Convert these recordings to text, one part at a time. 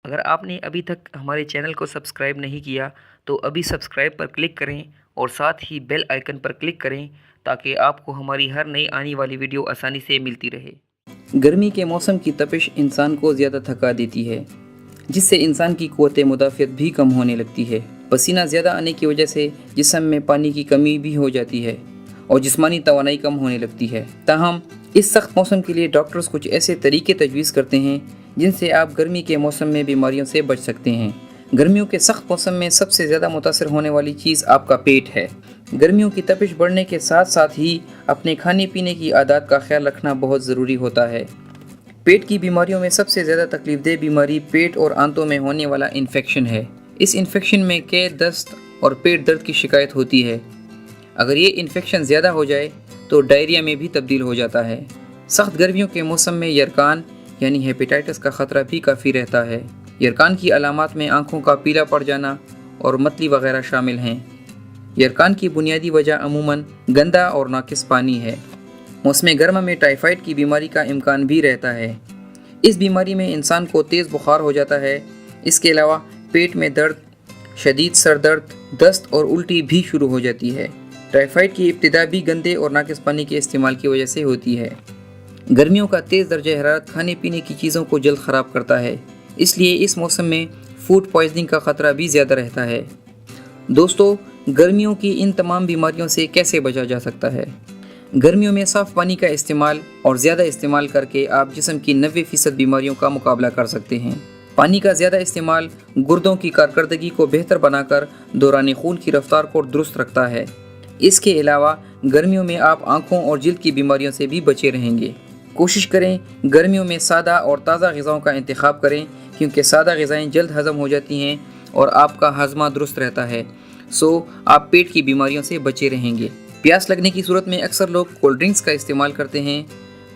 اگر آپ نے ابھی تک ہمارے چینل کو سبسکرائب نہیں کیا تو ابھی سبسکرائب پر کلک کریں اور ساتھ ہی بیل آئیکن پر کلک کریں تاکہ آپ کو ہماری ہر نئی آنے والی ویڈیو آسانی سے ملتی رہے۔ گرمی کے موسم کی تپش انسان کو زیادہ تھکا دیتی ہے، جس سے انسان کی قوت مدافعت بھی کم ہونے لگتی ہے۔ پسینہ زیادہ آنے کی وجہ سے جسم میں پانی کی کمی بھی ہو جاتی ہے اور جسمانی توانائی کم ہونے لگتی ہے۔ تاہم اس سخت موسم کے لیے ڈاکٹرز کچھ ایسے طریقے تجویز کرتے ہیں جن سے آپ گرمی کے موسم میں بیماریوں سے بچ سکتے ہیں۔ گرمیوں کے سخت موسم میں سب سے زیادہ متاثر ہونے والی چیز آپ کا پیٹ ہے۔ گرمیوں کی تپش بڑھنے کے ساتھ ساتھ ہی اپنے کھانے پینے کی عادات کا خیال رکھنا بہت ضروری ہوتا ہے۔ پیٹ کی بیماریوں میں سب سے زیادہ تکلیف دہ بیماری پیٹ اور آنتوں میں ہونے والا انفیکشن ہے۔ اس انفیکشن میں قے، دست اور پیٹ درد کی شکایت ہوتی ہے۔ اگر یہ انفیکشن زیادہ ہو جائے تو ڈائریا میں بھی تبدیل ہو جاتا ہے۔ سخت گرمیوں کے موسم میں یرقان یعنی ہیپیٹائٹس کا خطرہ بھی کافی رہتا ہے۔ یرقان کی علامات میں آنکھوں کا پیلا پڑ جانا اور متلی وغیرہ شامل ہیں۔ یرقان کی بنیادی وجہ عموماً گندا اور ناقص پانی ہے۔ موسم گرما میں ٹائیفائڈ کی بیماری کا امکان بھی رہتا ہے۔ اس بیماری میں انسان کو تیز بخار ہو جاتا ہے۔ اس کے علاوہ پیٹ میں درد، شدید سر درد، دست اور الٹی بھی شروع ہو جاتی ہے۔ ٹائیفائڈ کی ابتدا بھی گندے اور ناقص پانی کے استعمال کی وجہ سے ہوتی ہے۔ گرمیوں کا تیز درجہ حرارت کھانے پینے کی چیزوں کو جلد خراب کرتا ہے، اس لیے اس موسم میں فوڈ پوائزننگ کا خطرہ بھی زیادہ رہتا ہے۔ دوستو، گرمیوں کی ان تمام بیماریوں سے کیسے بچا جا سکتا ہے؟ گرمیوں میں صاف پانی کا استعمال اور زیادہ استعمال کر کے آپ جسم کی 90% بیماریوں کا مقابلہ کر سکتے ہیں۔ پانی کا زیادہ استعمال گردوں کی کارکردگی کو بہتر بنا کر دوران خون کی رفتار کو درست رکھتا ہے۔ اس کے علاوہ گرمیوں میں آپ آنکھوں اور جلد کی بیماریوں سے بھی بچے رہیں گے۔ کوشش کریں گرمیوں میں سادہ اور تازہ غذاؤں کا انتخاب کریں، کیونکہ سادہ غذائیں جلد ہضم ہو جاتی ہیں اور آپ کا ہاضمہ درست رہتا ہے، آپ پیٹ کی بیماریوں سے بچے رہیں گے۔ پیاس لگنے کی صورت میں اکثر لوگ کولڈ ڈرنکس کا استعمال کرتے ہیں۔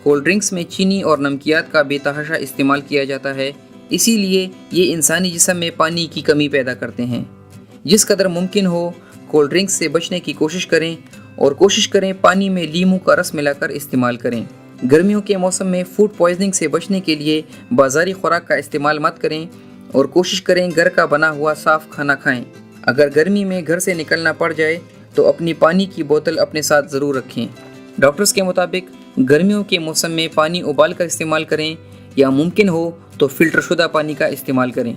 کولڈ ڈرنکس میں چینی اور نمکیات کا بے تحاشا استعمال کیا جاتا ہے، اسی لیے یہ انسانی جسم میں پانی کی کمی پیدا کرتے ہیں۔ جس قدر ممکن ہو کولڈ ڈرنکس سے بچنے کی کوشش کریں اور کوشش کریں پانی میں لیموں کا رس ملا کر استعمال کریں۔ گرمیوں کے موسم میں فوڈ پوائزننگ سے بچنے کے لیے بازاری خوراک کا استعمال مت کریں اور کوشش کریں گھر کا بنا ہوا صاف کھانا کھائیں۔ اگر گرمی میں گھر سے نکلنا پڑ جائے تو اپنی پانی کی بوتل اپنے ساتھ ضرور رکھیں۔ ڈاکٹرز کے مطابق گرمیوں کے موسم میں پانی ابال کر استعمال کریں یا ممکن ہو تو فلٹر شدہ پانی کا استعمال کریں۔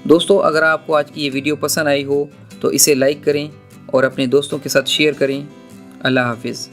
دوستو، اگر آپ کو آج کی یہ ویڈیو پسند آئی ہو تو اسے لائک کریں اور اپنے دوستوں کے ساتھ شیئر کریں۔ اللہ حافظ۔